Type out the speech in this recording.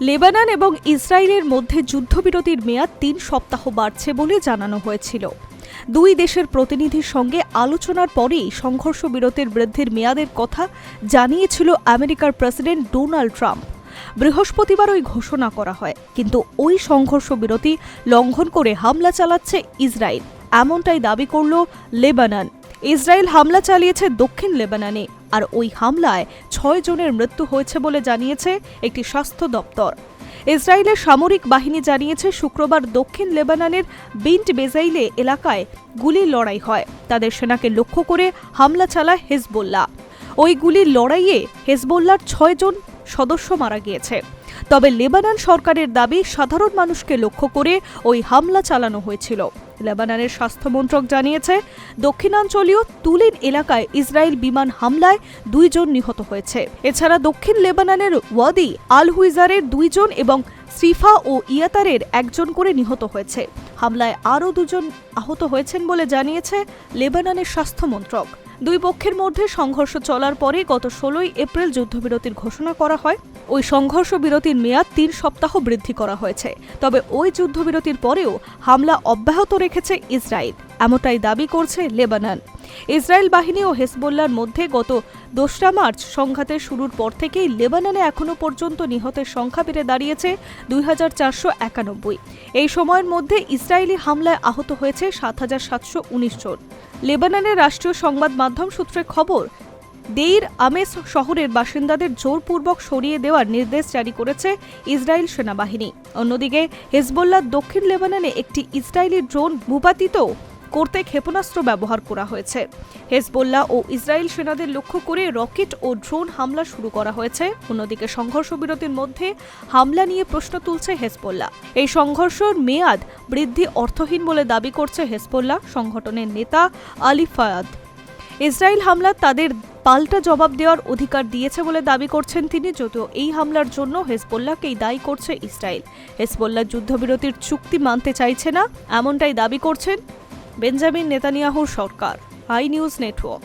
Lebanon এবং ইসরায়েলের মধ্যে যুদ্ধবিরতির মেয়াদ ৩ সপ্তাহ বাড়ছে বলে জানানো হয়েছিল। দুই দেশের প্রতিনিধির সঙ্গে আলোচনার পরেই সংঘর্ষ বিরতির বৃদ্ধির মেয়াদের কথা জানিয়েছিল আমেরিকার প্রেসিডেন্ট ডোনাল্ড ট্রাম্প। বৃহস্পতিবার ওই ঘোষণা করা হয়, কিন্তু ওই সংঘর্ষ বিরতি লঙ্ঘন করে হামলা চালাচ্ছে ইসরায়েল, এমনটাই দাবি করল লেবানন। ইসরায়েল হামলা চালিয়েছে দক্ষিণ লেবাননে, আর ওই হামলায় ৬ জনের মৃত্যু হয়েছে বলে জানিয়েছে একটি স্বাস্থ্য দপ্তর। ইসরায়েলের সামরিক বাহিনী জানিয়েছে শুক্রবার দক্ষিণ লেবাননের বিন্ট বেজাইলে এলাকায় গুলির লড়াই হয়। তাদের সেনাকে লক্ষ্য করে হামলা চালায় হিজবুল্লাহ। ওই গুলির লড়াইয়ে হিজবুল্লাহর ৬ জন সদস্য মারা গিয়েছে। তবে লেবানন সরকারের দাবি সাধারণ মানুষকে লক্ষ্য করে ওই হামলা চালানো হয়েছিল। লেবাননের স্বাস্থ্য মন্ত্রক জানিয়েছে দক্ষিণাঞ্চলীয় তুলিন এলাকায় ইসরায়েল বিমান হামলায় ২ জন নিহত হয়েছে। এছাড়া দক্ষিণ লেবাননের ওয়াদি আল হুইজারের ২ জন এবং সিফা ও ইয়াতারের ১ জন করে নিহত হয়েছে। হামলায় আরও ২ জন আহত হয়েছেন বলে জানিয়েছে লেবাননের স্বাস্থ্য মন্ত্রক। দুই পক্ষের মধ্যে সংঘর্ষ চলার পরে গত ১৬ এপ্রিল যুদ্ধবিরতির ঘোষণা করা হয়। ওই সংঘর্ষ বিরতির মেয়াদ ৩ সপ্তাহ বৃদ্ধি করা হয়েছে। তবে ওই যুদ্ধবিরতির পরেও হামলা অব্যাহত রেখেছে ইসরায়েল, এমনটাই দাবি করছে লেবানন। ইসরায়েল বাহিনী ও হিজবুল্লাহর মধ্যে গত ২রা মার্চ সংঘাতের শুরুর পর থেকেই লেবাননে এখনও পর্যন্ত নিহতের সংখ্যা বেড়ে দাঁড়িয়েছে ২,৪৯১। এই সময়ের মধ্যে ইসরায়েলি হামলায় আহত হয়েছে ৭,৭১৯ জন। লেবাননের রাষ্ট্রীয় সংবাদ মাধ্যম সূত্রে খবর, দেইর আমেস শহরের বাসিন্দাদের জোরপূর্বক সরিয়ে দেওয়ার নির্দেশ জারি করেছে ইসরায়েল সেনাবাহিনী। অন্যদিকে হিজবুল্লাহ দক্ষিণ লেবাননে একটি ইসরায়েলি ড্রোন ভূপাতিত করতে ক্ষেপণাস্ত্র ব্যবহার করা হয়েছে। হিজবুল্লাহ ও ইসরায়েল সেনাদের লক্ষ্য করে রকেট ও ড্রোন হামলা শুরু করা হয়েছে। অন্যদিকে সংঘর্ষ বিরতির মধ্যে হামলা নিয়ে প্রশ্ন তুলছে হিজবুল্লাহ। এই সংঘর্ষের মেয়াদ বৃদ্ধি অর্থহীন বলে দাবি করছে হিজবুল্লাহ সংগঠনের নেতা আলী ফায়াদ। ইসরায়েল হামলা তাদের পাল্টা জবাব দেওয়ার অধিকার দিয়েছে বলে দাবি করছেন তিনি, যদিও এই হামলার জন্য হিজবুল্লাহকেই দায়ী করছে ইসরায়েল। হিজবুল্লাহ যুদ্ধবিরতির চুক্তি মানতে চাইছে না, এমনটাই দাবি করছেন বেঞ্জামিন নেতানিয়াহুর সরকার। I news network.